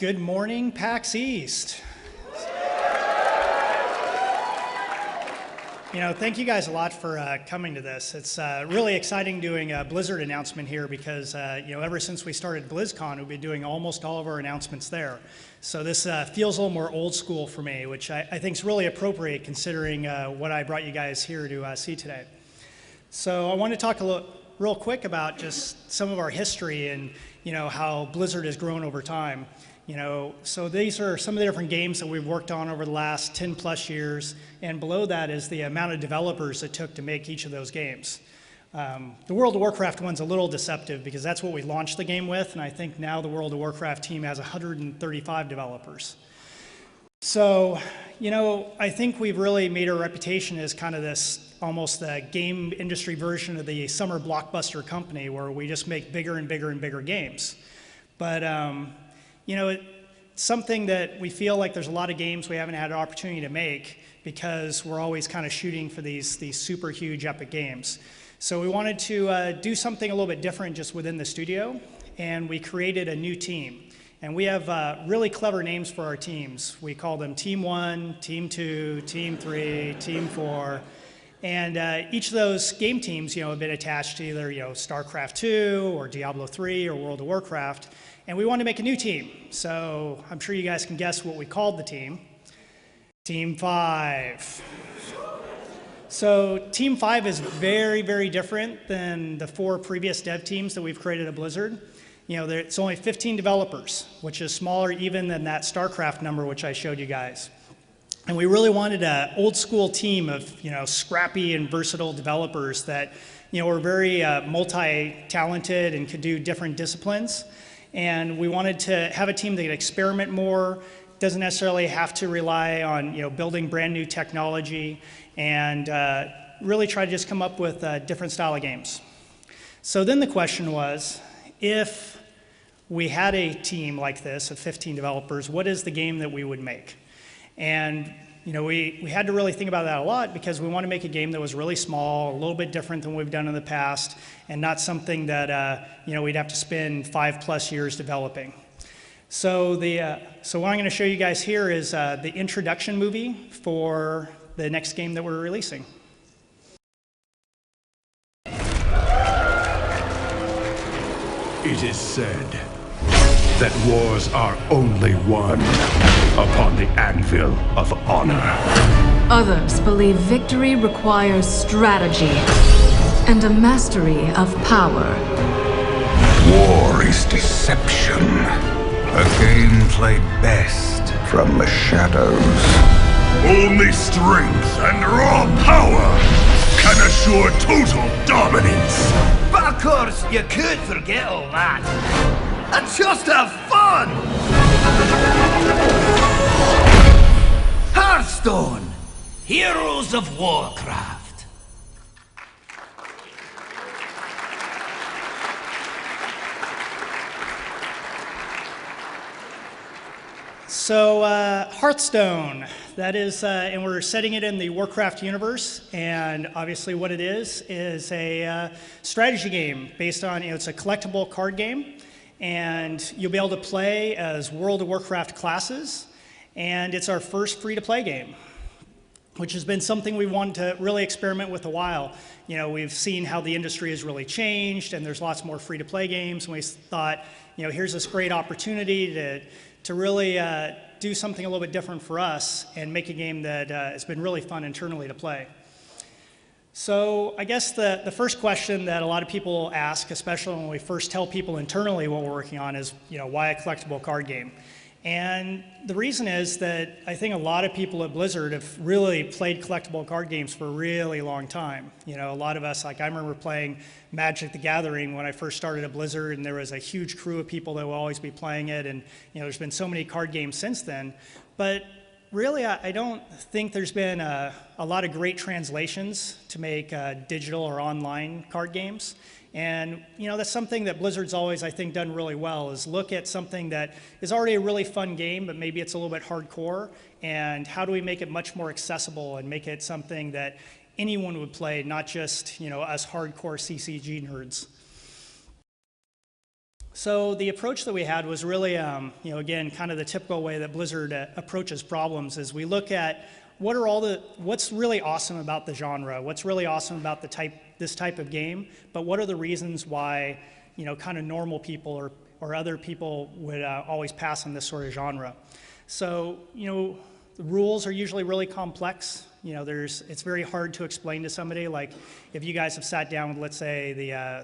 Good morning, PAX East. Thank you guys a lot for coming to this. It's really exciting doing a Blizzard announcement here because, ever since we started BlizzCon, we've been doing almost all of our announcements there. So this feels a little more old school for me, which I think is really appropriate considering what I brought you guys here to see today. So I want to talk real quick about just some of our history and, how Blizzard has grown over time. So these are some of the different games that we've worked on over the last 10 plus years, and below that is the amount of developers it took to make each of those games. The World of Warcraft one's a little deceptive because that's what we launched the game with, and I think now the World of Warcraft team has 135 developers. So, I think we've really made our reputation as kind of this almost the game industry version of the summer blockbuster company where we just make bigger and bigger and bigger games. But it's something that we feel like there's a lot of games we haven't had an opportunity to make because we're always kind of shooting for these super huge epic games. So we wanted to do something a little bit different just within the studio, and we created a new team. And we have really clever names for our teams. We call them Team 1, Team 2, Team 3, Team 4. And each of those game teams, have been attached to either, StarCraft 2 or Diablo 3 or World of Warcraft. And we wanted to make a new team. So I'm sure you guys can guess what we called the team. Team 5. So Team 5 is very, very different than the 4 previous dev teams that we've created at Blizzard. It's only 15 developers, which is smaller even than that StarCraft number, which I showed you guys. And we really wanted an old school team of, scrappy and versatile developers that, were very multi-talented and could do different disciplines. And we wanted to have a team that could experiment more, doesn't necessarily have to rely on building brand new technology, and really try to just come up with a different style of games. So then the question was, if we had a team like this of 15 developers, what is the game that we would make? And we had to really think about that a lot because we want to make a game that was really small, a little bit different than we've done in the past, and not something that we'd have to spend 5+ years developing. So what I'm going to show you guys here is the introduction movie for the next game that we're releasing. It is said that wars are only won upon the anvil of honor. Others believe victory requires strategy and a mastery of power. War is deception. A game played best from the shadows. Only strength and raw power can assure total dominance. But of course, you could forget all that and just have fun! Hearthstone, Heroes of Warcraft. So Hearthstone, that is, and we're setting it in the Warcraft universe, and obviously what it is a strategy game based on, it's a collectible card game, and you'll be able to play as World of Warcraft classes, and it's our first free-to-play game, which has been something we wanted to really experiment with a while. We've seen how the industry has really changed, and there's lots more free-to-play games, and we thought, here's this great opportunity to really do something a little bit different for us and make a game that has been really fun internally to play. So I guess the first question that a lot of people ask, especially when we first tell people internally what we're working on, is, why a collectible card game? And the reason is that I think a lot of people at Blizzard have really played collectible card games for a really long time. A lot of us, like I remember playing Magic the Gathering when I first started at Blizzard, and there was a huge crew of people that will always be playing it, and there's been so many card games since then. But really, I don't think there's been a lot of great translations to make digital or online card games. And that's something that Blizzard's always, I think, done really well, is look at something that is already a really fun game, but maybe it's a little bit hardcore, and how do we make it much more accessible and make it something that anyone would play, not just us hardcore CCG nerds. So the approach that we had was really, again, kind of the typical way that Blizzard approaches problems is we look at what's really awesome about the genre, what's really awesome about this type of game, but what are the reasons why, kind of normal people or other people would always pass on this sort of genre. So, the rules are usually really complex. It's very hard to explain to somebody. Like, if you guys have sat down with, let's say,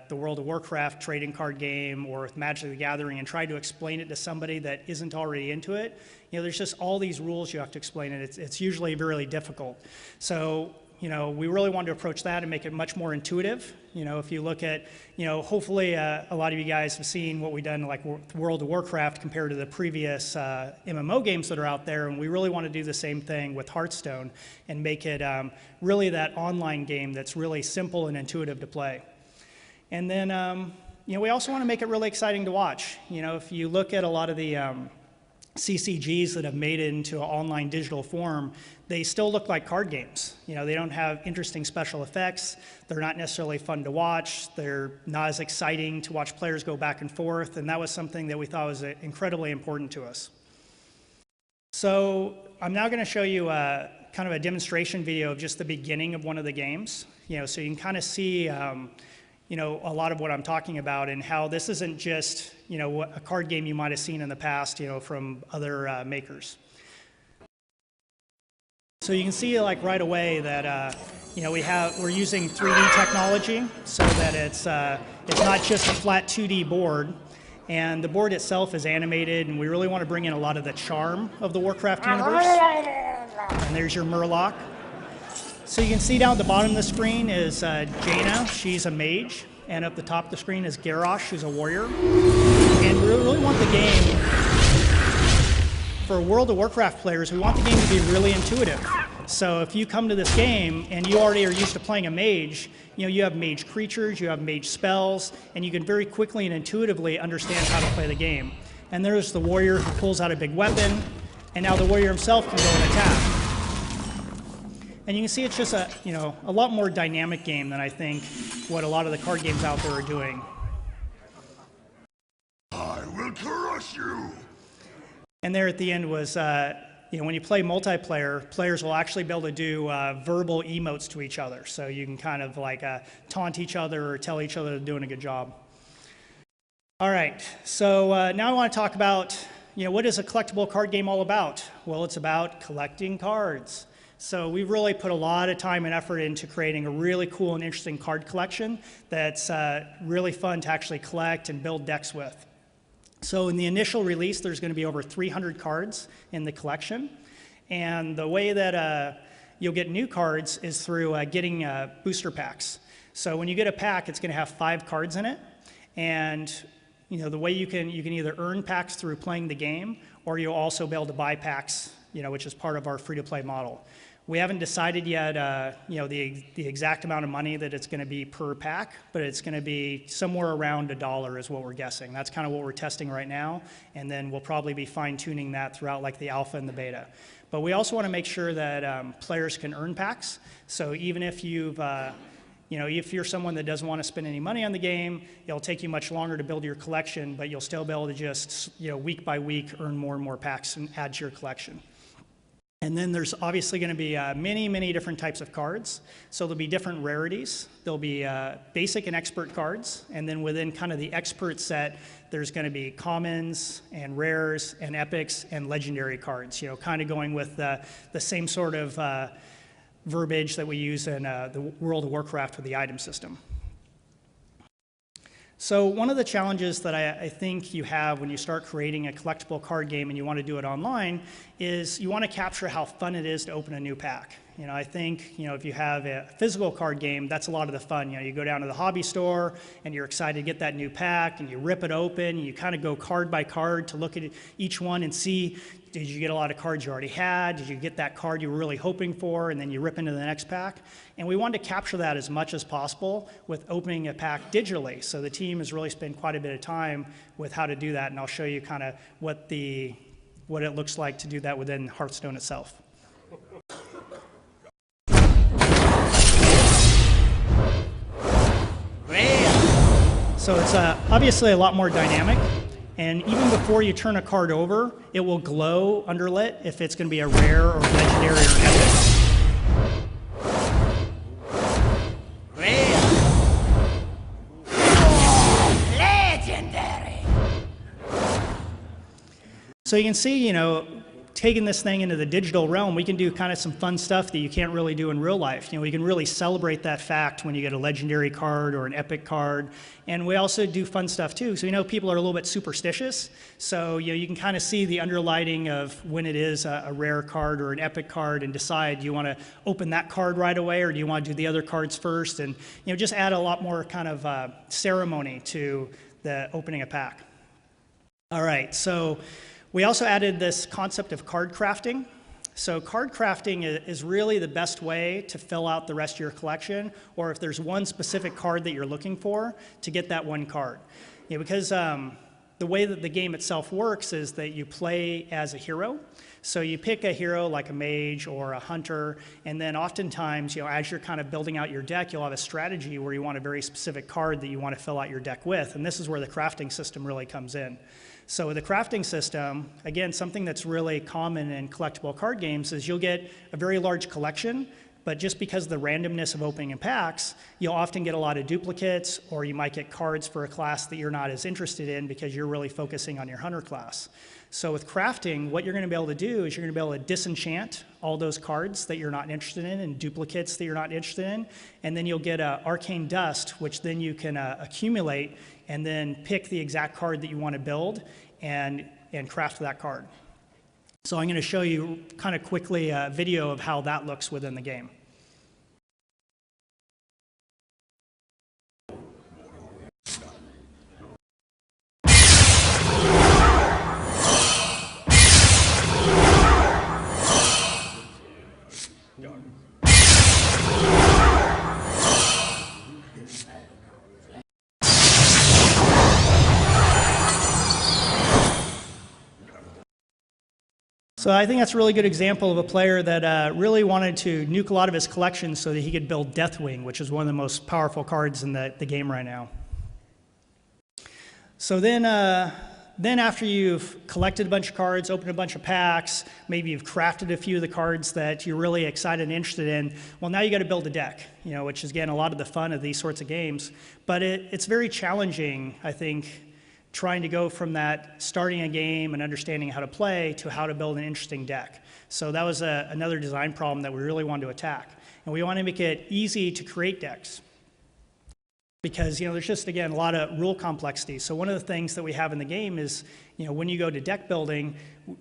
the World of Warcraft trading card game or with Magic the Gathering and tried to explain it to somebody that isn't already into it, there's just all these rules you have to explain, and it's usually really difficult. So, we really wanted to approach that and make it much more intuitive. If you look at, hopefully a lot of you guys have seen what we've done like World of Warcraft compared to the previous MMO games that are out there, and we really want to do the same thing with Hearthstone and make it really that online game that's really simple and intuitive to play. And then, we also want to make it really exciting to watch. If you look at a lot of the CCGs that have made it into an online digital form, they still look like card games. They don't have interesting special effects. They're not necessarily fun to watch. They're not as exciting to watch players go back and forth, and that was something that we thought was incredibly important to us. So I'm now going to show you kind of a demonstration video of just the beginning of one of the games, so you can kind of see a lot of what I'm talking about and how this isn't just, a card game you might have seen in the past, from other makers. So you can see like right away that, we're using 3D technology so that it's not just a flat 2D board. And the board itself is animated, and we really want to bring in a lot of the charm of the Warcraft universe. And there's your Murloc. So you can see down at the bottom of the screen is Jaina, she's a mage, and up the top of the screen is Garrosh, who's a warrior. And we really want the game, for World of Warcraft players, we want the game to be really intuitive. So if you come to this game and you already are used to playing a mage, you have mage creatures, you have mage spells, and you can very quickly and intuitively understand how to play the game. And there's the warrior who pulls out a big weapon, and now the warrior himself can go and attack. And you can see it's just a lot more dynamic game than I think what a lot of the card games out there are doing. I will crush you! And there at the end was, when you play multiplayer, players will actually be able to do verbal emotes to each other. So you can kind of like taunt each other or tell each other they're doing a good job. All right, so now I want to talk about, what is a collectible card game all about? Well, it's about collecting cards. So we've really put a lot of time and effort into creating a really cool and interesting card collection that's really fun to actually collect and build decks with. So in the initial release, there's going to be over 300 cards in the collection. And the way that you'll get new cards is through getting booster packs. So when you get a pack, it's going to have 5 cards in it. And the way you can either earn packs through playing the game, or you'll also be able to buy packs, which is part of our free-to-play model. We haven't decided yet, the exact amount of money that it's going to be per pack, but it's going to be somewhere around $1 is what we're guessing. That's kind of what we're testing right now, and then we'll probably be fine-tuning that throughout like the alpha and the beta. But we also want to make sure that players can earn packs. So even if if you're someone that doesn't want to spend any money on the game, it'll take you much longer to build your collection, but you'll still be able to just, week by week, earn more and more packs and add to your collection. And then there's obviously going to be many, many different types of cards. So there'll be different rarities. There'll be basic and expert cards. And then within kind of the expert set, there's going to be commons and rares and epics and legendary cards, kind of going with the same sort of verbiage that we use in the World of Warcraft with the item system. So one of the challenges that I think you have when you start creating a collectible card game and you want to do it online is you want to capture how fun it is to open a new pack. I think, if you have a physical card game, that's a lot of the fun. You go down to the hobby store and you're excited to get that new pack and you rip it open and you kind of go card by card to look at each one and see, did you get a lot of cards you already had? Did you get that card you were really hoping for? And then you rip into the next pack. And we wanted to capture that as much as possible with opening a pack digitally. So the team has really spent quite a bit of time with how to do that. And I'll show you kind of what it looks like to do that within Hearthstone itself. So So it's obviously a lot more dynamic. And even before you turn a card over, it will glow underlit if it's going to be a rare or legendary or epic. Legendary! So you can see, you know, taking this thing into the digital realm, we can do kind of some fun stuff that you can't really do in real life. You know, we can really celebrate that fact when you get a legendary card or an epic card. And we also do fun stuff too. So, you know, people are a little bit superstitious. So, you know, you can kind of see the underlighting of when it is a rare card or an epic card and decide, do you want to open that card right away or do you want to do the other cards first? And, you know, just add a lot more kind of ceremony to the opening a pack. All right, so we also added this concept of card crafting. So card crafting is really the best way to fill out the rest of your collection, or if there's one specific card that you're looking for, to get that one card. You know, because the way that the game itself works is that you play as a hero. So you pick a hero like a mage or a hunter, and then oftentimes, you know, as you're kind of building out your deck, you'll have a strategy where you want a very specific card that you want to fill out your deck with, and this is where the crafting system really comes in. So with the crafting system, again, something that's really common in collectible card games is you'll get a very large collection, but just because of the randomness of opening in packs, you'll often get a lot of duplicates, or you might get cards for a class that you're not as interested in because you're really focusing on your hunter class. So with crafting, what you're going to be able to do is you're going to be able to disenchant all those cards that you're not interested in and duplicates that you're not interested in, and then you'll get arcane dust, which then you can accumulate and then pick the exact card that you want to build and craft that card. So I'm going to show you kind of quickly a video of how that looks within the game. So I think that's a really good example of a player that really wanted to nuke a lot of his collection so that he could build Deathwing, which is one of the most powerful cards in the game right now. So then after you've collected a bunch of cards, opened a bunch of packs, maybe you've crafted a few of the cards that you're really excited and interested in, well, now you got to build a deck, you know, which is, again, a lot of the fun of these sorts of games. But it's very challenging, I think, trying to go from that starting a game and understanding how to play to how to build an interesting deck. So that was another design problem that we really wanted to attack. And we want to make it easy to create decks because, you know, there's just, again, a lot of rule complexity. So one of the things that we have in the game is, you know, when you go to deck building,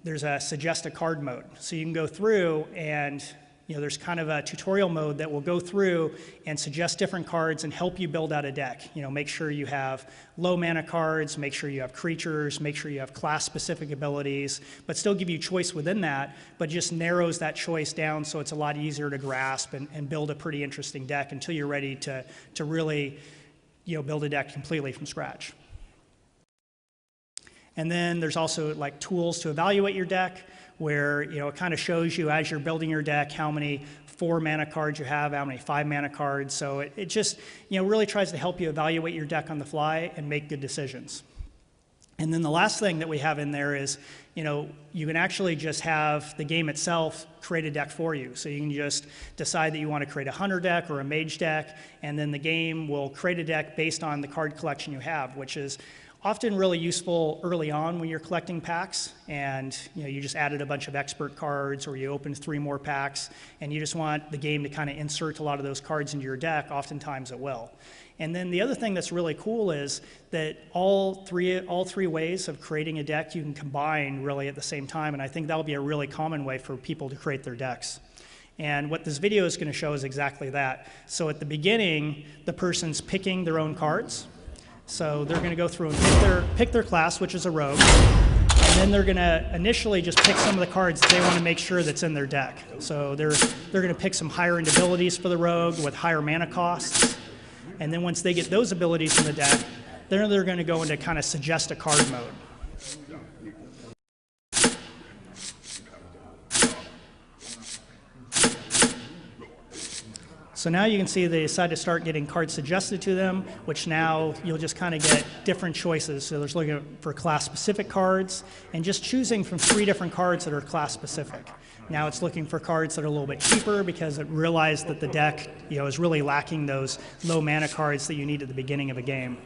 there's a suggest a card mode. So you can go through and, you know, there's kind of a tutorial mode that will go through and suggest different cards and help you build out a deck. You know, make sure you have low mana cards, make sure you have creatures, make sure you have class-specific abilities, but still give you choice within that, but just narrows that choice down so it's a lot easier to grasp and build a pretty interesting deck until you're ready to really, you know, build a deck completely from scratch. And then there's also like tools to evaluate your deck, where, you know, it kind of shows you as you're building your deck how many 4 mana cards you have, how many 5 mana cards. So it just, you know, really tries to help you evaluate your deck on the fly and make good decisions. And then the last thing that we have in there is, you know, you can actually just have the game itself create a deck for you. So you can just decide that you want to create a hunter deck or a mage deck, and then the game will create a deck based on the card collection you have, which is often really useful early on when you're collecting packs and, you know, you just added a bunch of expert cards or you opened 3 more packs and you just want the game to kind of insert a lot of those cards into your deck. Oftentimes it will. And then the other thing that's really cool is that all three ways of creating a deck you can combine really at the same time, and I think that'll be a really common way for people to create their decks. And what this video is going to show is exactly that. So at the beginning, the person's picking their own cards. So they're going to go through and pick their class, which is a rogue, and then they're going to initially just pick some of the cards that they want to make sure that's in their deck. So they're going to pick some higher end abilities for the rogue with higher mana costs, and then once they get those abilities in the deck, then they're going to go into kind of suggest a card mode. So now you can see they decide to start getting cards suggested to them, which now you'll just kind of get different choices. So there's looking for class-specific cards and just choosing from 3 different cards that are class-specific. Now it's looking for cards that are a little bit cheaper because it realized that the deck, is really lacking those low mana cards that you need at the beginning of a game.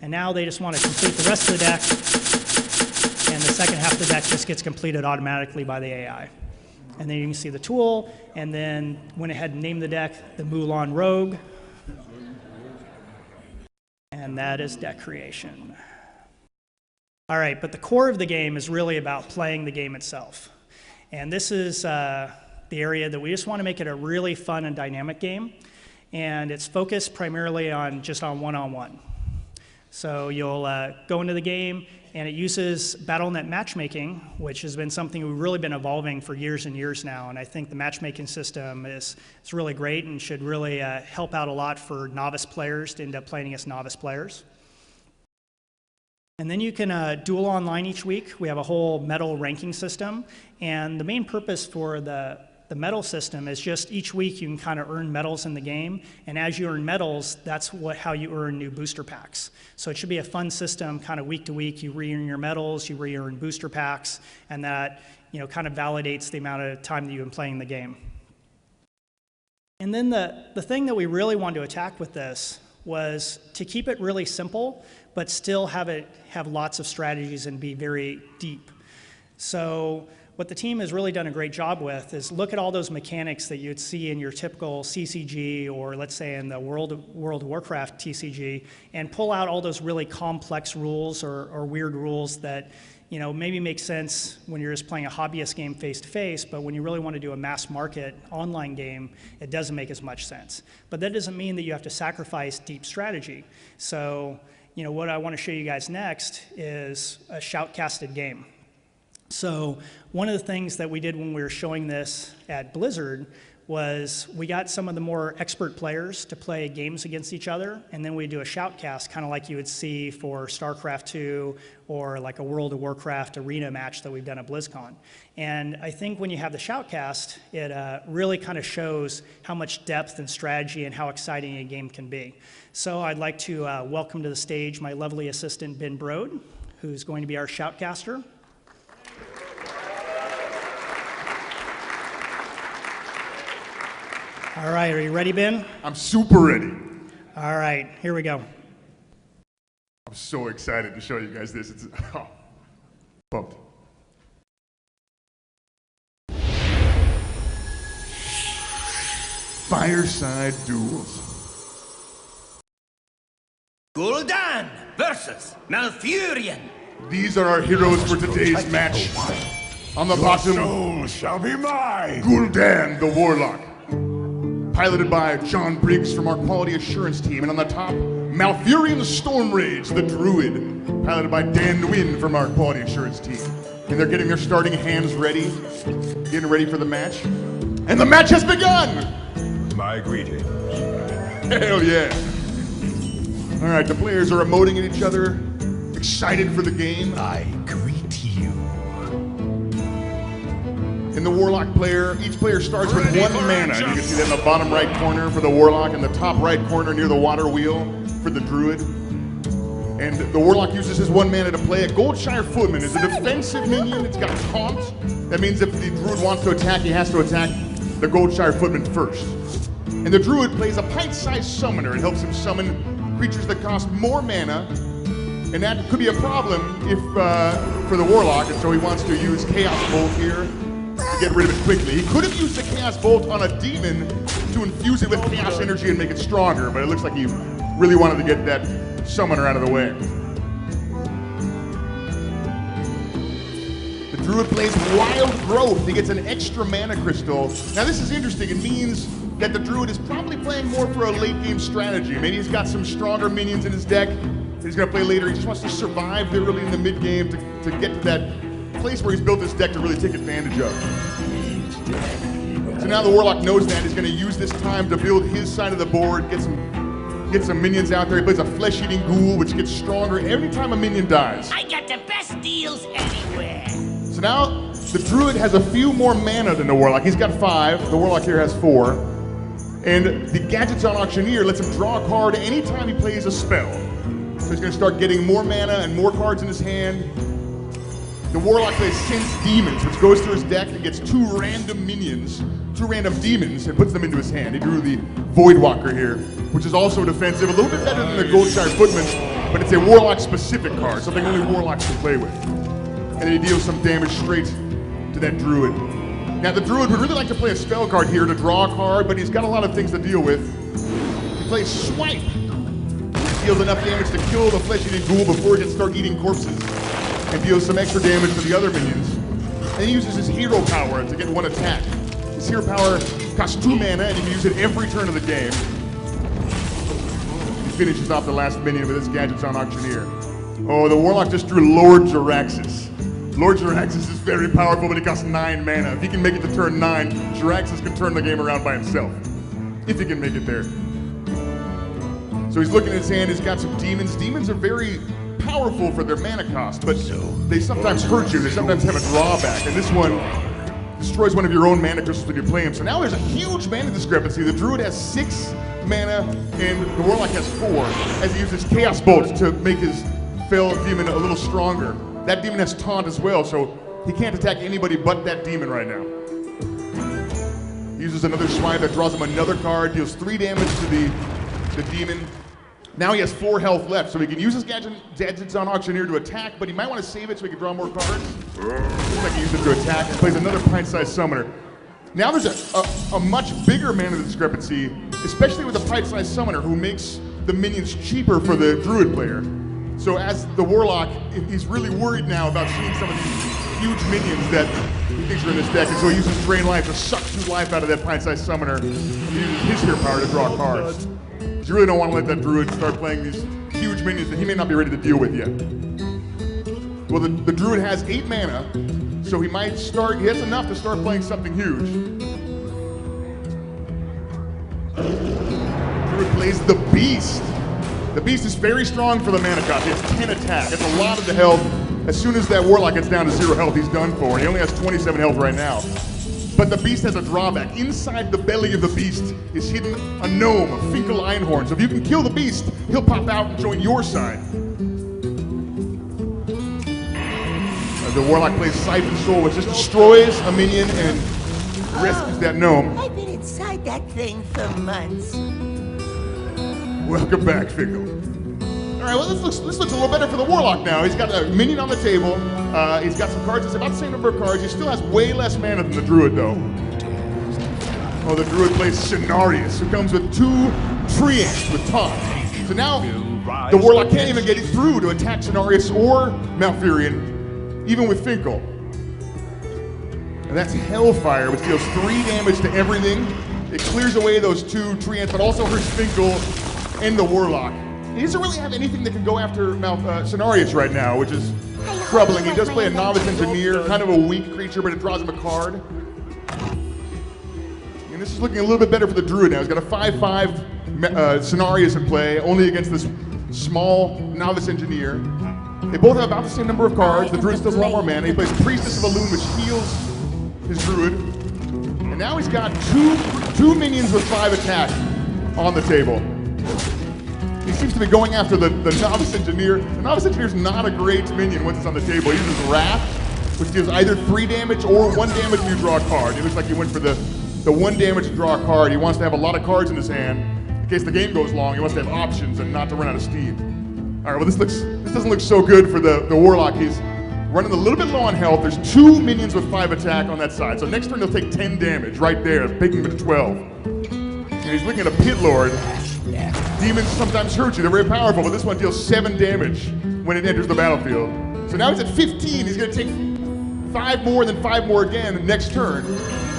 And now they just want to complete the rest of the deck, and the second half of the deck just gets completed automatically by the AI. And then you can see the tool, and then went ahead and named the deck the Mulan Rogue. And that is deck creation. All right, but the core of the game is really about playing the game itself. And this is the area that we just want to make it a really fun and dynamic game. And it's focused primarily on just on one-on-one. So you'll go into the game, and it uses BattleNet matchmaking, which has been something we've really been evolving for years and years now. And I think the matchmaking system is really great and should really help out a lot for novice players to end up playing against novice players. And then you can duel online each week. We have a whole medal ranking system. And the main purpose for the medal system is just each week you can kind of earn medals in the game, and as you earn medals, that's how you earn new booster packs. So it should be a fun system, kind of week to week. You re-earn your medals, you re-earn booster packs, and that kind of validates the amount of time that you've been playing the game. And then the thing that we really wanted to attack with this was to keep it really simple, but still have lots of strategies and be very deep. So what the team has really done a great job with is look at all those mechanics that you'd see in your typical CCG, or let's say in the World of Warcraft TCG, and pull out all those really complex rules or weird rules that maybe make sense when you're just playing a hobbyist game face-to-face, but when you really want to do a mass market online game, it doesn't make as much sense. But that doesn't mean that you have to sacrifice deep strategy. So what I want to show you guys next is a shoutcasted game. So one of the things that we did when we were showing this at Blizzard was we got some of the more expert players to play games against each other, and then we do a shoutcast, kind of like you would see for StarCraft 2 or like a World of Warcraft arena match that we've done at BlizzCon. And I think when you have the shoutcast, it really kind of shows how much depth and strategy and how exciting a game can be. So I'd like to welcome to the stage my lovely assistant, Ben Brode, who's going to be our shoutcaster. All right, are you ready, Ben? I'm super ready. All right, here we go. I'm so excited to show you guys this. It's pumped. Fireside duels. Gul'dan versus Malfurion. These are our heroes for today's match. On the bottom, Soul shall be mine. Gul'dan the Warlock, piloted by John Briggs from our quality assurance team. And on the top, Malfurion Stormrage, the Druid, piloted by Dan Nguyen from our quality assurance team. And they're getting their starting hands ready, getting ready for the match. And the match has begun! My greetings. Hell yeah. All right, the players are emoting at each other, excited for the game. I greet you. In the Warlock player, each player starts with 1 mana. You can see that in the bottom right corner for the Warlock, and the top right corner near the water wheel for the Druid. And the Warlock uses his 1 mana to play. A Goldshire Footman is a defensive minion. It's got taunt. That means if the Druid wants to attack, he has to attack the Goldshire Footman first. And the Druid plays a pint-sized summoner. It helps him summon creatures that cost more mana, and that could be a problem if for the Warlock, and so he wants to use Chaos Bolt here to get rid of it quickly. He could have used the Chaos Bolt on a demon to infuse it with Chaos Energy and make it stronger, but it looks like he really wanted to get that summoner out of the way. The Druid plays Wild Growth. He gets an extra mana crystal. Now this is interesting. It means that the Druid is probably playing more for a late game strategy. Maybe he's got some stronger minions in his deck that he's gonna play later. He just wants to survive there early in the mid game to get to that place where he's built his deck to really take advantage of. So now the Warlock knows that. He's gonna use this time to build his side of the board, get some minions out there. He plays a flesh-eating ghoul, which gets stronger every time a minion dies. I got the best deals anywhere. So now the Druid has a few more mana than the Warlock. He's got 5. The Warlock here has 4. And the Gadgets on Auctioneer lets him draw a card anytime he plays a spell. So he's going to start getting more mana and more cards in his hand. The Warlock plays Sense Demons, which goes through his deck and gets 2 random minions, 2 random demons, and puts them into his hand. He drew the Voidwalker here, which is also defensive, a little bit better than the Goldshire Footman, but it's a Warlock-specific card, something only Warlocks can play with. And then he deals some damage straight to that Druid. Now the Druid would really like to play a spell card here to draw a card, but he's got a lot of things to deal with. He plays Swipe. Deals enough damage to kill the flesh-eating ghoul before he can start eating corpses, and deals some extra damage to the other minions. And he uses his hero power to get 1 attack. His hero power costs 2 mana, and he can use it every turn of the game. He finishes off the last minion with his Gadgets on Auctioneer. Oh, the Warlock just drew Lord Jaraxxus. Lord Jaraxxus is very powerful, but he costs 9 mana. If he can make it to turn 9, Jaraxxus can turn the game around by himself. If he can make it there. So he's looking at his hand, he's got some demons. Demons are very powerful for their mana cost, but they sometimes hurt you. They sometimes have a drawback, and this one destroys one of your own mana crystals when you play him. So now there's a huge mana discrepancy. The Druid has 6 mana, and the Warlock has 4, as he uses Chaos Bolt to make his Fell Demon a little stronger. That demon has Taunt as well, so he can't attack anybody but that demon right now. He uses another Swipe that draws him another card, deals 3 damage to the demon. Now he has 4 health left, so he can use his Gadgets on Auctioneer to attack, but he might want to save it so he can draw more cards. Looks like he used it to attack and plays another Pint-Sized Summoner. Now there's a much bigger mana discrepancy, especially with the Pint-Sized Summoner, who makes the minions cheaper for the Druid player. So as the Warlock, he's really worried now about seeing some of these huge minions that he thinks are in this deck, and so he uses Drain Life to suck 2 life out of that Pint-Sized Summoner, and he uses his hero power to draw cards. You really don't want to let that Druid start playing these huge minions that he may not be ready to deal with yet. Well, the Druid has 8 mana, so he might start, he has enough to start playing something huge. Druid plays the Beast. The Beast is very strong for the mana cost. He has 10 attack. That's a lot of the health. As soon as that Warlock gets down to 0 health, he's done for. And he only has 27 health right now. But the Beast has a drawback. Inside the belly of the Beast is hidden a gnome, a Finkel Einhorn. So if you can kill the Beast, he'll pop out and join your side. The Warlock plays Siphon Soul, which just destroys a minion and rescues that gnome. I've been inside that thing for months. Welcome back, Finkel. All right, well, this looks a little better for the Warlock now. He's got a minion on the table. He's got some cards. It's about the same number of cards. He still has way less mana than the Druid, though. Oh, the Druid plays Cenarius, who comes with 2 Treants with Taunt. So now the Warlock can't even get it through to attack Cenarius or Malfurion, even with Finkel. And that's Hellfire, which deals 3 damage to everything. It clears away those 2 Treants, but also hurts Finkel and the Warlock. He doesn't really have anything that can go after Cenarius right now, which is troubling. He does play a Novice Engineer, kind of a weak creature, but it draws him a card. And this is looking a little bit better for the Druid now. He's got a 5/5 Cenarius in play, only against this small Novice Engineer. They both have about the same number of cards. The Druid still has a lot more mana. He plays Priestess of Elune, which heals his Druid. And now he's got two minions with 5 attack on the table. He seems to be going after the Novice Engineer. The Novice Engineer's not a great minion once it's on the table. He uses Wrath, which deals either 3 damage or 1 damage when you draw a card. He looks like he went for the 1 damage to draw a card. He wants to have a lot of cards in his hand. In case the game goes long, he wants to have options and not to run out of steam. All right, well, this doesn't look so good for the Warlock. He's running a little bit low on health. There's 2 minions with 5 attack on that side. So next turn, he'll take 10 damage right there, taking him to 12. And he's looking at a Pit Lord. Demons sometimes hurt you. They're very powerful, but this one deals 7 damage when it enters the battlefield. So now he's at 15. He's going to take 5 more, then 5 more again next turn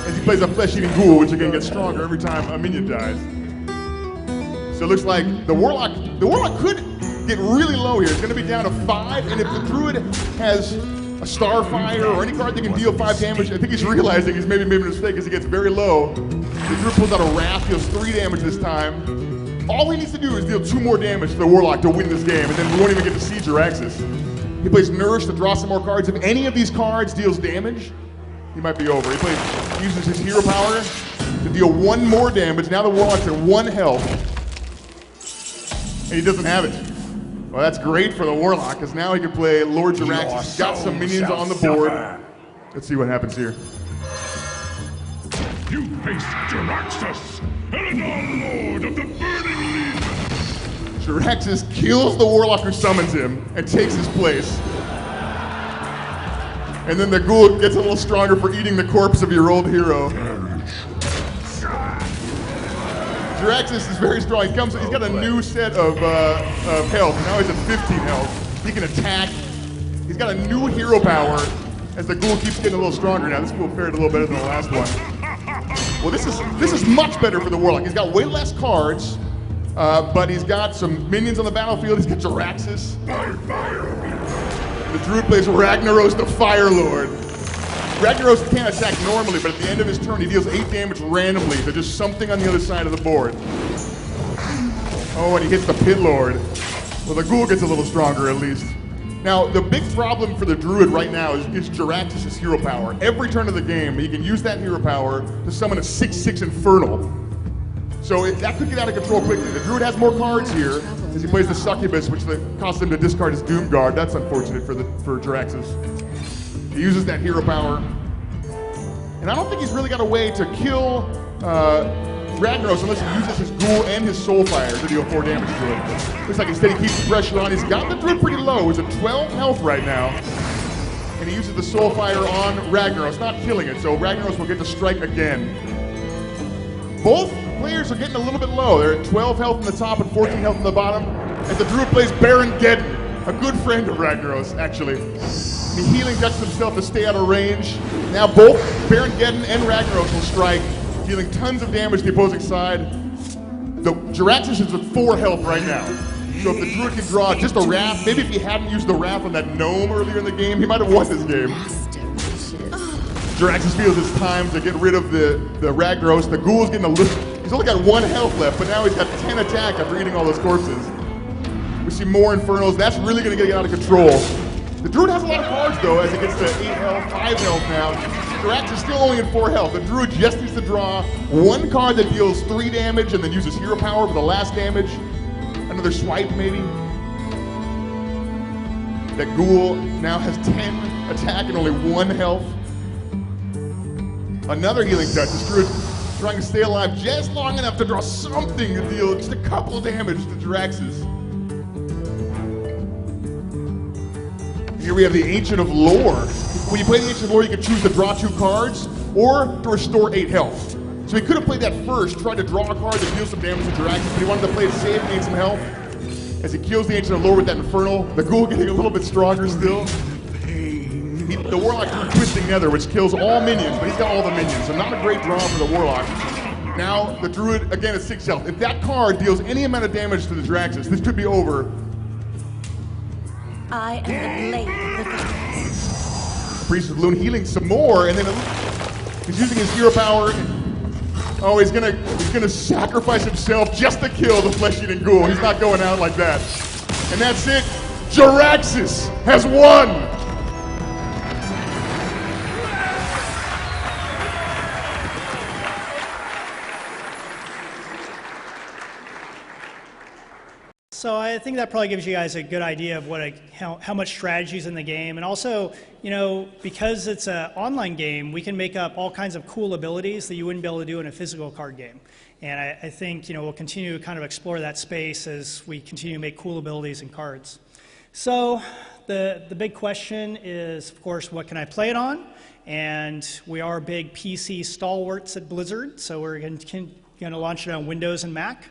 as he plays a Flesh-Eating Ghoul, which again gets stronger every time a minion dies. So it looks like the Warlock could get really low here. It's going to be down to 5, and if the Druid has a Starfire or any card that can deal 5 damage, I think he's realizing he's maybe made a mistake as he gets very low. The Druid pulls out a Wrath, deals 3 damage this time. All he needs to do is deal 2 more damage to the Warlock to win this game, and then we won't even get to see Jaraxxus. He plays Nourish to draw some more cards. If any of these cards deals damage, he might be over. He uses his hero power to deal 1 more damage. Now the Warlock's at 1 health. And he doesn't have it. Well, that's great for the Warlock, because now he can play Lord Jiraxis. He's got some minions on the board. Let's see what happens here. You face Jiraxis, Eladon, Lord of the Burning Legion. Jiraxis kills the Warlock who summons him and takes his place. And then the ghoul gets a little stronger for eating the corpse of your old hero. Jiraxis is very strong. He's got a new set of health. Now he's at 15 health. He can attack. He's got a new hero power as the ghoul keeps getting a little stronger. Now this ghoul fared a little better than the last one. Well, this is much better for the Warlock. He's got way less cards, but he's got some minions on the battlefield. He's got Jiraxis. The Druid plays Ragnaros the Fire Lord. Ragnaros can't attack normally, but at the end of his turn, he deals 8 damage randomly to just something on the other side of the board. Oh, and he hits the Pit Lord. Well, the Ghoul gets a little stronger at least. Now, the big problem for the Druid right now is Jiraxis' hero power. Every turn of the game, he can use that hero power to summon a 6/6 Infernal. So that could get out of control quickly. The Druid has more cards here as he plays the Succubus, which costs him to discard his Doomguard. That's unfortunate for Jiraxis. He uses that hero power. And I don't think he's really got a way to kill Ragnaros unless he uses his Ghoul and his Soulfire to deal 4 damage to him. Looks like instead he keeps the pressure on. He's got the Druid pretty low. He's at 12 health right now. And he uses the Soulfire on Ragnaros, not killing it, so Ragnaros will get to strike again. Both players are getting a little bit low. They're at 12 health in the top and 14 health in the bottom. And the Druid plays Baron Geddon, a good friend of Ragnaros, actually. He healing ducks himself to stay out of range. Now both Baron Geddon and Ragnaros will strike, dealing tons of damage to the opposing side. The Jiraxis is at 4 health right now. So if the Druid can draw just a Wrath, maybe if he hadn't used the Wrath on that gnome earlier in the game, he might have won this game. Jiraxis feels it's time to get rid of the Ragnaros. The Ghoul's getting a little, he's only got 1 health left, but now he's got 10 attack after eating all those corpses. We see more Infernals. That's really going to get out of control. The Druid has a lot of cards, though, as it gets to 8 health, 5 health now. Jiraxis is still only in 4 health. The Druid just needs to draw 1 card that deals 3 damage and then uses hero power for the last damage. Another swipe, maybe. That Ghoul now has 10 attack and only 1 health. Another healing touch. This Druid trying to stay alive just long enough to draw something to deal just a couple damage to Jiraxis. Here we have the Ancient of Lore. When you play the Ancient of Lore, you can choose to draw 2 cards or to restore 8 health. So he could have played that first, tried to draw a card that deals some damage to Jiraxis, but he wanted to play it safe and gain some health. As he kills the Ancient of Lore with that Infernal, the Ghoul getting a little bit stronger still. The Warlock drew Twisting Nether, which kills all minions, but he's got all the minions, so not a great draw for the Warlock. Now, the Druid, again, at 6 health. If that card deals any amount of damage to the Jiraxis, this could be over. I am the blade of the gods. Priest of Loon healing some more, and then he's using his hero power. Oh, he's gonna sacrifice himself just to kill the flesh-eating Ghoul. He's not going out like that. And that's it. Jiraxis has won! So I think that probably gives you guys a good idea of how much strategy is in the game. And also, you know, because it's an online game, we can make up all kinds of cool abilities that you wouldn't be able to do in a physical card game. And I think, you know, we'll continue to kind of explore that space as we continue to make cool abilities and cards. So the big question is, of course, what can I play it on? And we are big PC stalwarts at Blizzard, so we're going to launch it on Windows and Mac.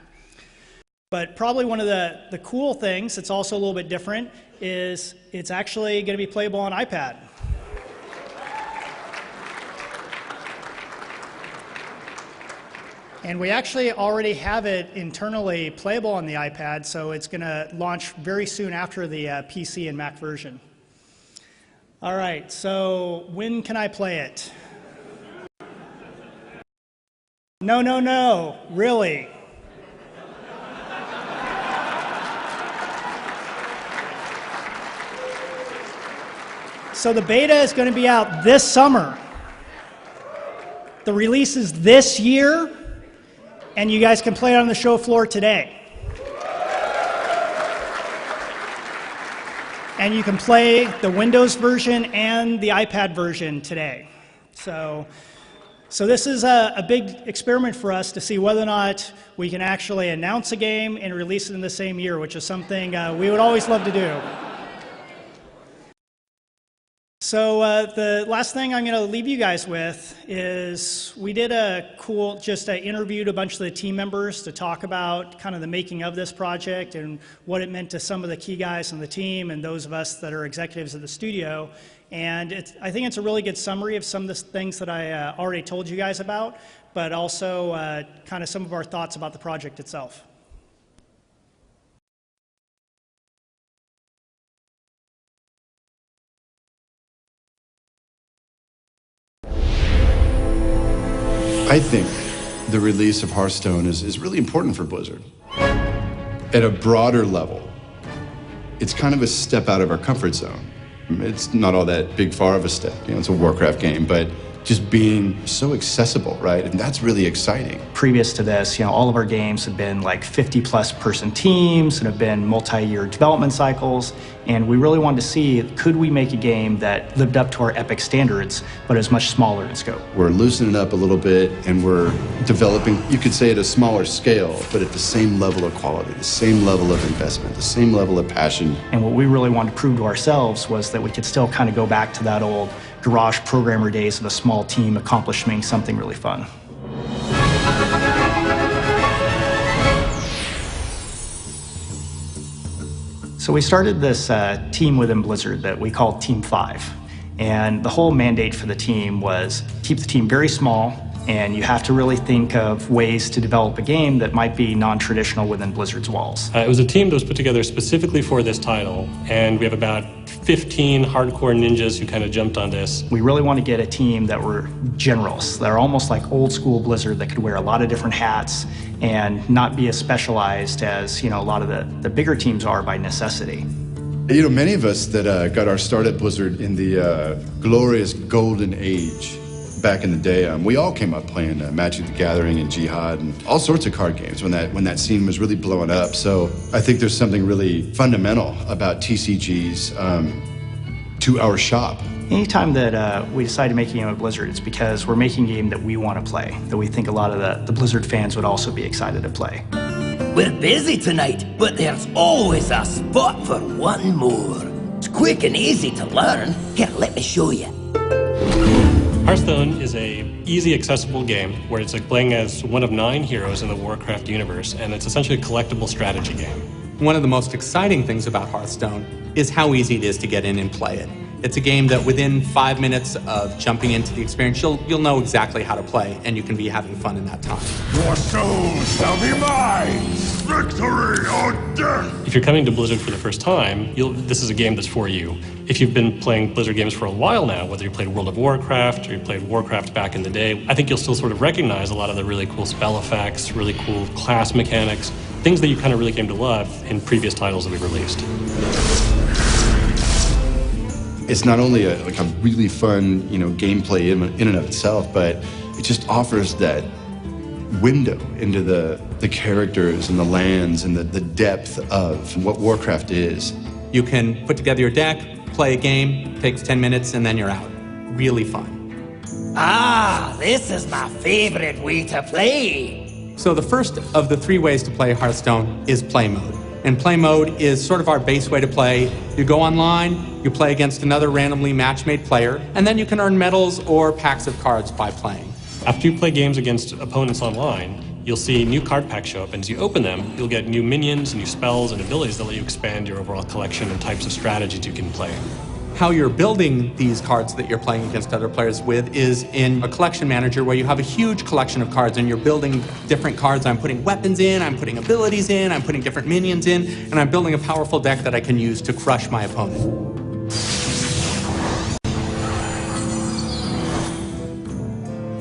But probably one of the cool things that's also a little bit different is it's actually going to be playable on iPad. And we actually already have it internally playable on the iPad, so it's going to launch very soon after the PC and Mac version. All right, so when can I play it? No, really. So the beta is going to be out this summer. the release is this year, and you guys can play it on the show floor today. And you can play the Windows version and the iPad version today. So this is a big experiment for us to see whether or not we can actually announce a game and release it in the same year, which is something we would always love to do. So the last thing I'm going to leave you guys with is we did interviewed a bunch of the team members to talk about kind of the making of this project and what it meant to some of the key guys on the team and those of us that are executives at the studio. And I think it's a really good summary of some of the things that I already told you guys about, but also kind of some of our thoughts about the project itself. I think the release of Hearthstone is really important for Blizzard. At a broader level, it's kind of a step out of our comfort zone. It's not all that big far of a step, it's a Warcraft game, but just being so accessible, right? And that's really exciting. Previous to this, all of our games have been like 50-plus person teams and have been multi-year development cycles. And we really wanted to see, could we make a game that lived up to our epic standards, but is much smaller in scope? We're loosening up a little bit, and we're developing, you could say at a smaller scale, but at the same level of quality, the same level of investment, the same level of passion. And what we really wanted to prove to ourselves was that we could still kind of go back to that old garage programmer days of a small team accomplishing something really fun. So we started this team within Blizzard that we called Team 5. And the whole mandate for the team was keep the team very small, and you have to really think of ways to develop a game that might be non-traditional within Blizzard's walls. It was a team that was put together specifically for this title, and we have about 15 hardcore ninjas who kind of jumped on this. We really want to get a team that were generals, that are almost like old school Blizzard, that could wear a lot of different hats and not be as specialized as a lot of the bigger teams are by necessity. Many of us that got our start at Blizzard in the glorious golden age back in the day, we all came up playing Magic the Gathering and Jihad and all sorts of card games when that scene was really blowing up. So I think there's something really fundamental about TCGs to our shop. Anytime that we decide to make a game at Blizzard, it's because we're making a game that we want to play, that we think a lot of the Blizzard fans would also be excited to play. We're busy tonight, but there's always a spot for one more. It's quick and easy to learn. Here, let me show you. Hearthstone is a easy, accessible game where it's like playing as one of 9 heroes in the Warcraft universe, and it's essentially a collectible strategy game. One of the most exciting things about Hearthstone is how easy it is to get in and play it. It's a game that within 5 minutes of jumping into the experience, you'll know exactly how to play, and you can be having fun in that time. Your souls shall be mine! Victory or death! If you're coming to Blizzard for the first time, this is a game that's for you. If you've been playing Blizzard games for a while now, whether you played World of Warcraft or you played Warcraft back in the day, I think you'll still sort of recognize a lot of the really cool spell effects, really cool class mechanics, things that you kind of really came to love in previous titles that we've released. It's not only a really fun, gameplay in and of itself, but it just offers that window into the characters and the lands and the depth of what Warcraft is. You can put together your deck, play a game, takes 10 minutes, and then you're out. Really fun. Ah, this is my favorite way to play. So the first of the 3 ways to play Hearthstone is play mode. And play mode is sort of our base way to play. You go online, you play against another randomly match-made player, and then you can earn medals or packs of cards by playing. After you play games against opponents online, you'll see new card packs show up, and as you open them, you'll get new minions, new spells, and abilities that let you expand your overall collection and types of strategies you can play. How you're building these cards that you're playing against other players with is in a collection manager where you have a huge collection of cards and you're building different cards. I'm putting weapons in, I'm putting abilities in, I'm putting different minions in, and I'm building a powerful deck that I can use to crush my opponent.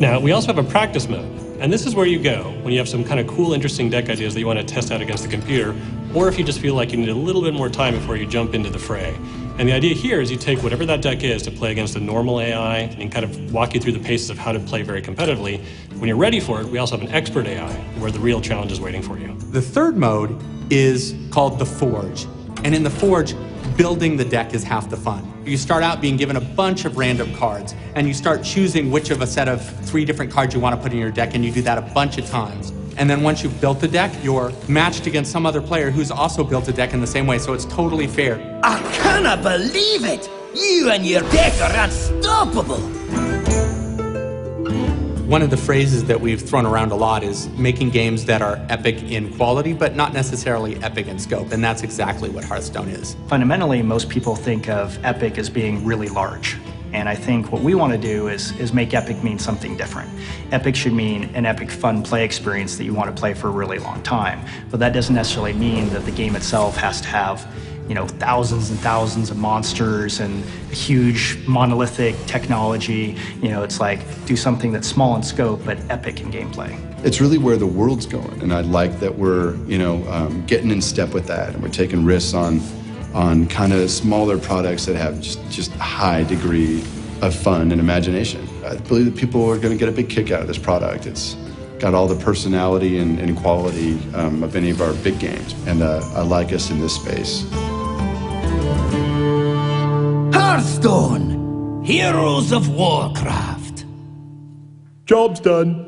Now, we also have a practice mode, and this is where you go when you have some kind of cool, interesting deck ideas that you want to test out against the computer, or if you just feel like you need a little bit more time before you jump into the fray. And the idea here is you take whatever that deck is to play against a normal AI and kind of walk you through the paces of how to play very competitively. When you're ready for it, we also have an expert AI where the real challenge is waiting for you. The third mode is called the Forge. And in the Forge, building the deck is half the fun. You start out being given a bunch of random cards, and you start choosing which of a set of 3 different cards you want to put in your deck, and you do that a bunch of times. And then once you've built the deck, you're matched against some other player who's also built a deck in the same way, so it's totally fair. I cannot believe it! You and your deck are unstoppable! One of the phrases that we've thrown around a lot is making games that are epic in quality, but not necessarily epic in scope, and that's exactly what Hearthstone is. Fundamentally, most people think of epic as being really large. And I think what we want to do is make epic mean something different. Epic should mean an epic fun play experience that you want to play for a really long time. But that doesn't necessarily mean that the game itself has to have, you know, thousands and thousands of monsters and huge monolithic technology. You know, it's like do something that's small in scope but epic in gameplay. It's really where the world's going, and I like that we're, getting in step with that, and we're taking risks on kind of smaller products that have just a high degree of fun and imagination. I believe that people are going to get a big kick out of this product. It's got all the personality and quality of any of our big games, and I like us in this space. Hearthstone, Heroes of Warcraft. Job's done.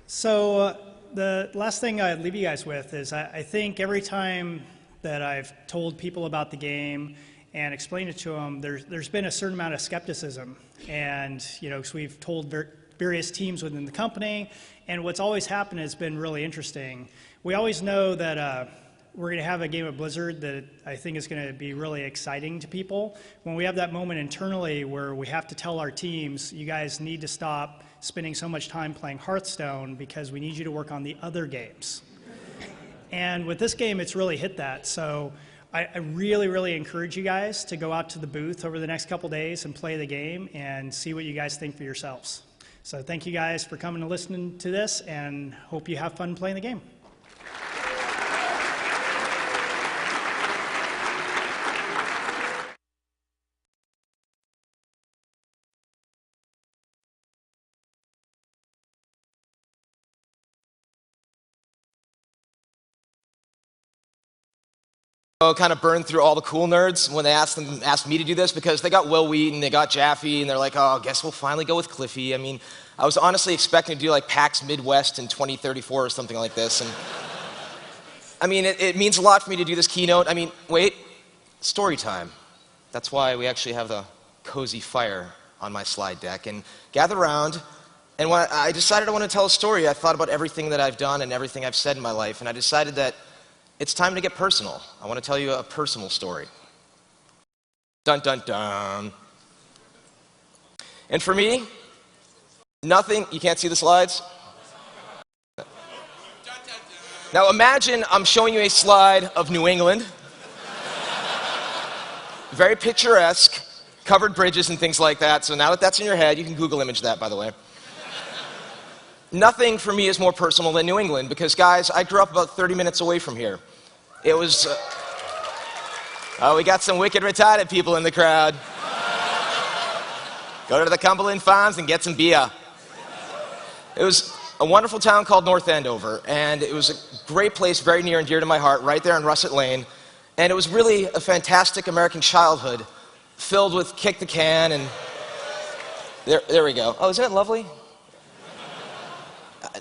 So the last thing I'd leave you guys with is I think every time that I've told people about the game and explained it to them, there's been a certain amount of skepticism. And, because we've told various teams within the company, and what's always happened has been really interesting. We always know that we're going to have a game of Blizzard that I think is going to be really exciting to people. When we have that moment internally where we have to tell our teams, you guys need to stop spending so much time playing Hearthstone because we need you to work on the other games. And with this game, it's really hit that. So I really, really encourage you guys to go out to the booth over the next couple days and play the game and see what you guys think for yourselves. So thank you guys for coming and listening to this, and hope you have fun playing the game. Kind of burned through all the cool nerds when they asked me to do this, because they got Will Wheaton, they got Jaffe, and they're like, oh, I guess we'll finally go with Cliffy. I mean, I was honestly expecting to do like PAX Midwest in 2034 or something like this. And I mean, it means a lot for me to do this keynote. I mean, wait, story time. That's why we actually have the cozy fire on my slide deck. And gather around, and when I decided I want to tell a story, I thought about everything that I've done and everything I've said in my life, and I decided that it's time to get personal. I want to tell you a personal story. Dun, dun, dun. And for me, nothing, you can't see the slides? Now imagine I'm showing you a slide of New England. Very picturesque, covered bridges and things like that. So now that that's in your head, you can Google image that, by the way. Nothing for me is more personal than New England, because guys, I grew up about 30 minutes away from here. It was, oh, we got some wicked retarded people in the crowd. Go to the Cumberland Farms and get some beer. It was a wonderful town called North Andover, and it was a great place, very near and dear to my heart, right there in Russet Lane. And it was really a fantastic American childhood, filled with kick the can and, there we go. Oh, isn't it lovely?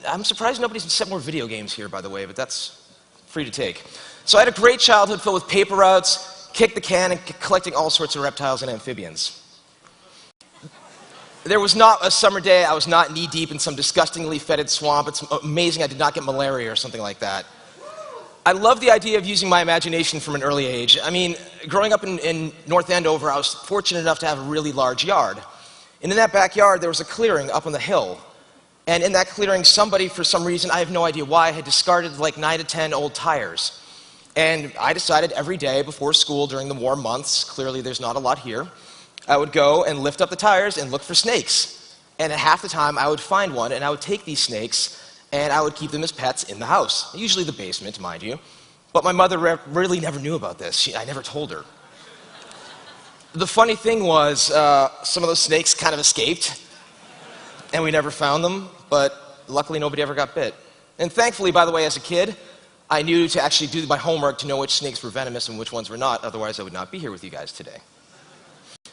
I'm surprised nobody's set more video games here, by the way, but that's free to take. So I had a great childhood filled with paper routes, kick the can, and collecting all sorts of reptiles and amphibians. There was not a summer day I was not knee-deep in some disgustingly fetid swamp. It's amazing I did not get malaria or something like that. I love the idea of using my imagination from an early age. I mean, growing up in North Andover, I was fortunate enough to have a really large yard. And in that backyard, there was a clearing up on the hill. And in that clearing, somebody, for some reason, I have no idea why, had discarded like 9 to 10 old tires. And I decided every day before school during the warm months, clearly there's not a lot here, I would go and lift up the tires and look for snakes. And half the time, I would find one, and I would take these snakes, and I would keep them as pets in the house, usually the basement, mind you. But my mother really never knew about this. I never told her. The funny thing was, some of those snakes kind of escaped, and we never found them, but luckily nobody ever got bit. And thankfully, by the way, as a kid, I knew to actually do my homework to know which snakes were venomous and which ones were not, otherwise I would not be here with you guys today.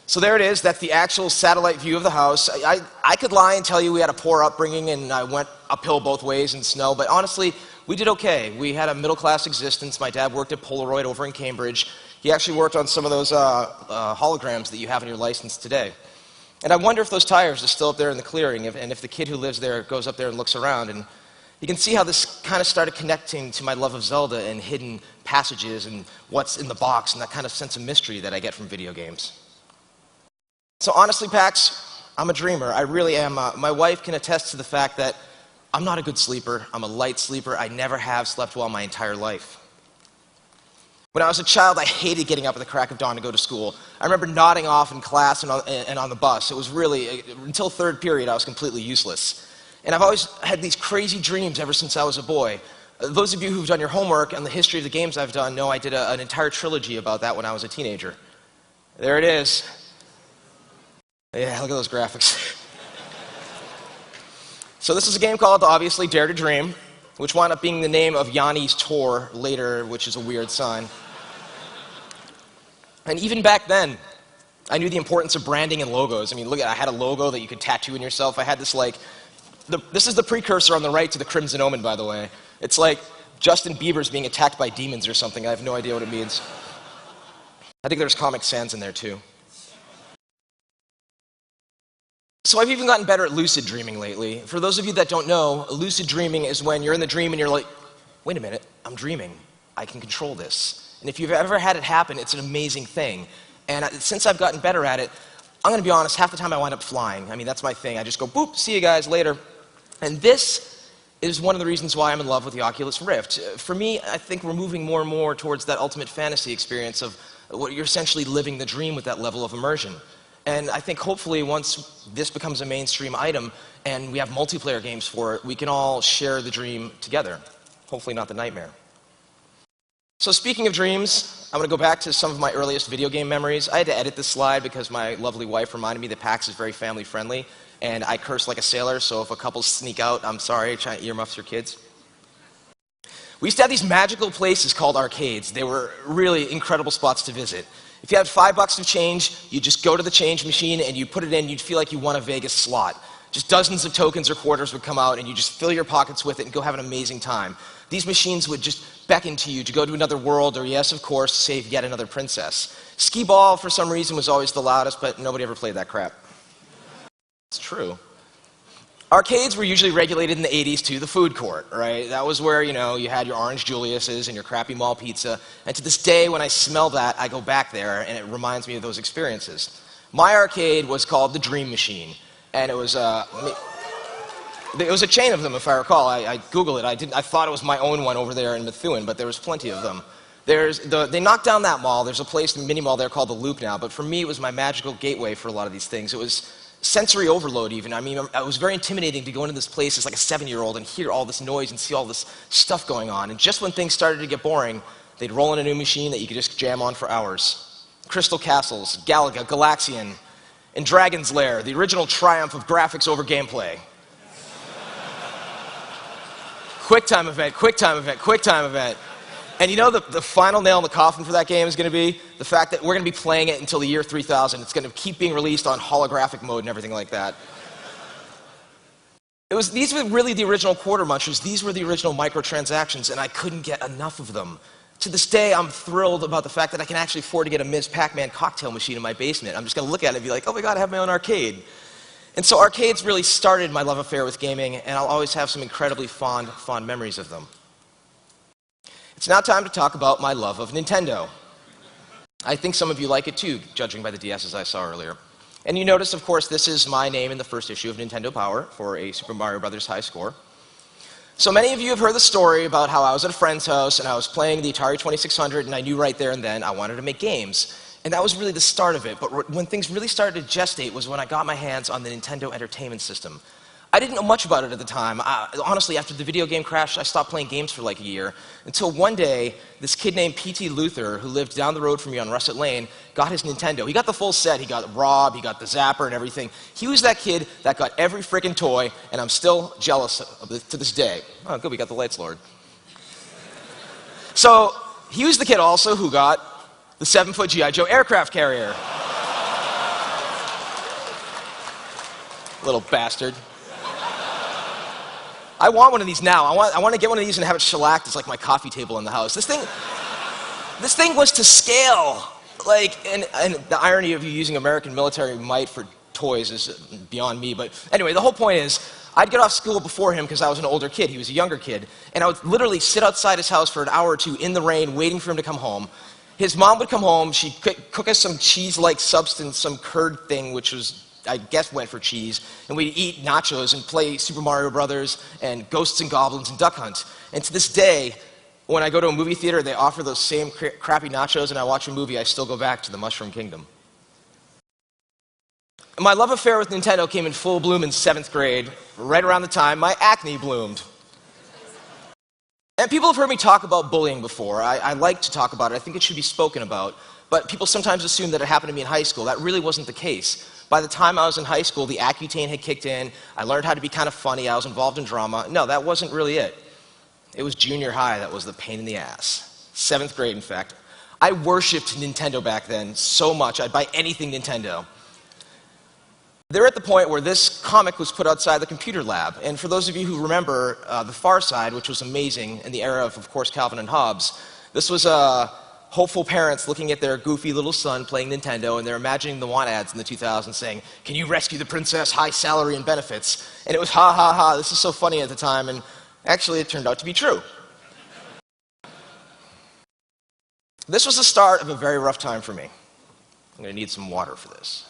So there it is, that's the actual satellite view of the house. I could lie and tell you we had a poor upbringing and I went uphill both ways in snow, but honestly, we did okay. We had a middle-class existence. My dad worked at Polaroid over in Cambridge. He actually worked on some of those holograms that you have in your license today. And I wonder if those tires are still up there in the clearing, and if the kid who lives there goes up there and looks around. And you can see how this kind of started connecting to my love of Zelda and hidden passages and what's in the box and that kind of sense of mystery that I get from video games. So honestly, PAX, I'm a dreamer. I really am. My wife can attest to the fact that I'm not a good sleeper. I'm a light sleeper. I never have slept well my entire life. When I was a child, I hated getting up at the crack of dawn to go to school. I remember nodding off in class and on the bus. It was really, until third period, I was completely useless. And I've always had these crazy dreams ever since I was a boy. Those of you who've done your homework on the history of the games I've done know I did an entire trilogy about that when I was a teenager. There it is. Yeah, look at those graphics. So this is a game called, obviously, Dare to Dream, which wound up being the name of Yanni's tour later, which is a weird sign. And even back then, I knew the importance of branding and logos. I mean, look, I had a logo that you could tattoo in yourself. I had this, this is the precursor on the right to the Crimson Omen, by the way. It's like Justin Bieber's being attacked by demons or something. I have no idea what it means. I think there's Comic Sans in there, too. So I've even gotten better at lucid dreaming lately. For those of you that don't know, lucid dreaming is when you're in the dream and you're like, wait a minute, I'm dreaming. I can control this. And if you've ever had it happen, it's an amazing thing. And since I've gotten better at it, I'm going to be honest, half the time I wind up flying. I mean, that's my thing. I just go, boop, see you guys later. And this is one of the reasons why I'm in love with the Oculus Rift. For me, I think we're moving more and more towards that ultimate fantasy experience of what you're essentially living the dream with that level of immersion. And I think hopefully once this becomes a mainstream item and we have multiplayer games for it, we can all share the dream together. Hopefully not the nightmare. So speaking of dreams, I'm going to go back to some of my earliest video game memories. I had to edit this slide because my lovely wife reminded me that PAX is very family friendly, and I curse like a sailor, so if a couple sneak out, I'm sorry, try to earmuffs your kids. We used to have these magical places called arcades. They were really incredible spots to visit. If you had $5 of change, you just go to the change machine and you put it in, you'd feel like you won a Vegas slot. Just dozens of tokens or quarters would come out and you just fill your pockets with it and go have an amazing time. These machines would just beckon to you to go to another world or, yes, of course, save yet another princess. Skee ball, for some reason, was always the loudest, but nobody ever played that crap. It's true. Arcades were usually regulated in the 80s to the food court, right? That was where, you had your Orange Julius's and your crappy mall pizza. And to this day, when I smell that, I go back there, and it reminds me of those experiences. My arcade was called the Dream Machine, and it was a chain of them, if I recall. I Googled it. I thought it was my own one over there in Methuen, but there was plenty of them. They knocked down that mall. There's a place, the mini mall there called the Loop now, but for me, it was my magical gateway for a lot of these things. It was sensory overload even. I mean, it was very intimidating to go into this place as like a 7-year-old and hear all this noise and see all this stuff going on. And just when things started to get boring, they'd roll in a new machine that you could just jam on for hours. Crystal Castles, Galaga, Galaxian, and Dragon's Lair, the original triumph of graphics over gameplay. Quick time event, quick time event, quick time event. And the final nail in the coffin for that game is going to be the fact that we're going to be playing it until the year 3000. It's going to keep being released on holographic mode and everything like that. These were really the original quarter munchers. These were the original microtransactions, and I couldn't get enough of them. To this day, I'm thrilled about the fact that I can actually afford to get a Ms. Pac-Man cocktail machine in my basement. I'm just going to look at it and be like, oh my God, I have my own arcade. And so arcades really started my love affair with gaming, and I'll always have some incredibly fond memories of them. It's now time to talk about my love of Nintendo. I think some of you like it too, judging by the DSs I saw earlier. And you notice, of course, this is my name in the first issue of Nintendo Power for a Super Mario Bros. High score. So many of you have heard the story about how I was at a friend's house and I was playing the Atari 2600 and I knew right there and then I wanted to make games. And that was really the start of it. But when things really started to gestate was when I got my hands on the Nintendo Entertainment System. I didn't know much about it at the time. Honestly, after the video game crash, I stopped playing games for like a year, until one day, this kid named P.T. Luther, who lived down the road from me on Russet Lane, got his Nintendo. He got the full set. He got Rob, he got the Zapper and everything. He was that kid that got every freaking toy, and I'm still jealous of it to this day. Oh, good, we got the lights lowered. So, he was the kid also who got the 7-foot G.I. Joe aircraft carrier. Little bastard. I want one of these now. I want to get one of these and have it shellacked as like my coffee table in the house. This thing was to scale. Like, and the irony of you using American military might for toys is beyond me. But anyway, the whole point is, I'd get off school before him because I was an older kid. He was a younger kid. And I would literally sit outside his house for an hour or two in the rain waiting for him to come home. His mom would come home. She'd cook us some cheese-like substance, some curd thing, which was, I guess, went for cheese, and we'd eat nachos and play Super Mario Brothers and Ghosts and Goblins and Duck Hunt. And to this day, when I go to a movie theater, they offer those same crappy nachos, and I watch a movie, I still go back to the Mushroom Kingdom. My love affair with Nintendo came in full bloom in 7th grade, right around the time my acne bloomed. And people have heard me talk about bullying before. I like to talk about it. I think it should be spoken about. But people sometimes assume that it happened to me in high school. That really wasn't the case. By the time I was in high school, the Accutane had kicked in. I learned how to be kind of funny. I was involved in drama. No, that wasn't really it. It was junior high that was the pain in the ass. 7th grade, in fact. I worshipped Nintendo back then so much. I'd buy anything Nintendo. They're at the point where this comic was put outside the computer lab. And for those of you who remember The Far Side, which was amazing in the era of course, Calvin and Hobbes, this was hopeful parents looking at their goofy little son playing Nintendo, and they're imagining the want ads in the 2000s saying, "Can you rescue the princess? High salary and benefits." And it was ha ha ha, this is so funny at the time, and actually it turned out to be true. This was the start of a very rough time for me. I'm going to need some water for this.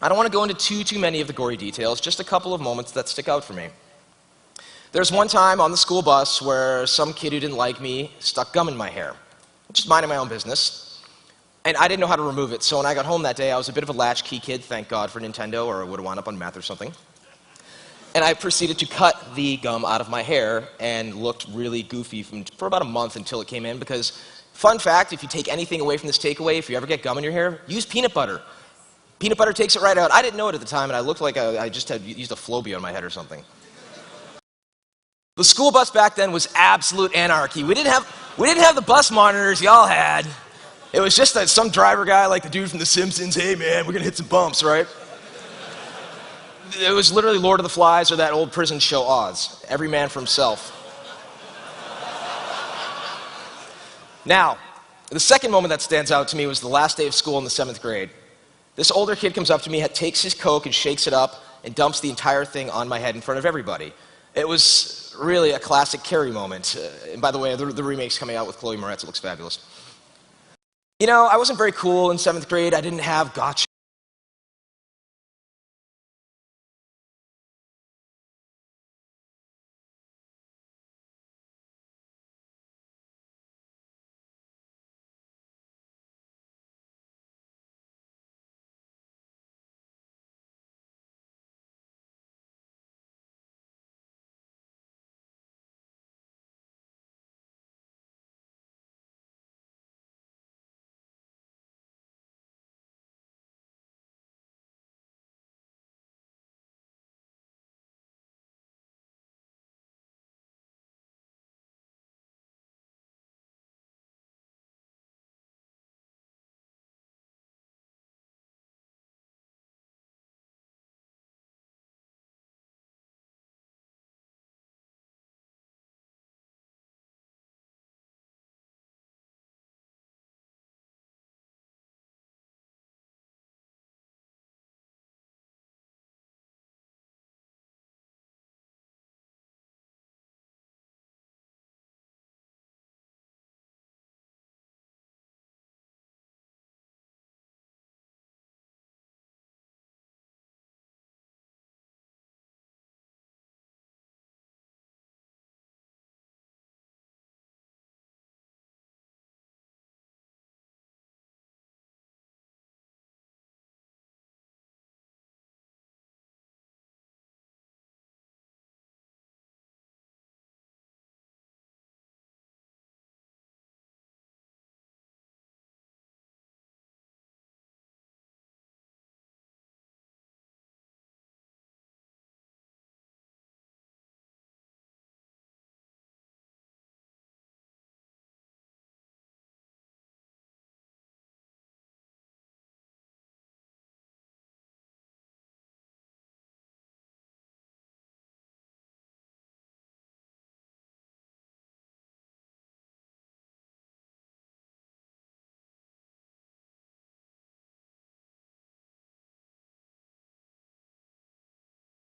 I don't want to go into too many of the gory details, just a couple of moments that stick out for me. There's one time on the school bus where some kid who didn't like me stuck gum in my hair, just minding my own business. And I didn't know how to remove it, so when I got home that day, I was a bit of a latchkey kid, thank God for Nintendo, or I would have wound up on meth or something. And I proceeded to cut the gum out of my hair and looked really goofy for about a month until it came in, because, fun fact, if you take anything away from this takeaway, if you ever get gum in your hair, use peanut butter. Peanut butter takes it right out. I didn't know it at the time, and I looked like I just had used a Flowbee on my head or something. The school bus back then was absolute anarchy. We didn't have the bus monitors y'all had. It was just that some driver guy like the dude from The Simpsons, "Hey man, we're gonna hit some bumps," right? It was literally Lord of the Flies or that old prison show Oz. Every man for himself. Now, the second moment that stands out to me was the last day of school in the 7th grade. This older kid comes up to me, takes his Coke and shakes it up and dumps the entire thing on my head in front of everybody. It was really a classic Carrie moment. And by the way, the remake's coming out with Chloe Moretz. It looks fabulous. You know, I wasn't very cool in 7th grade. I didn't have gotcha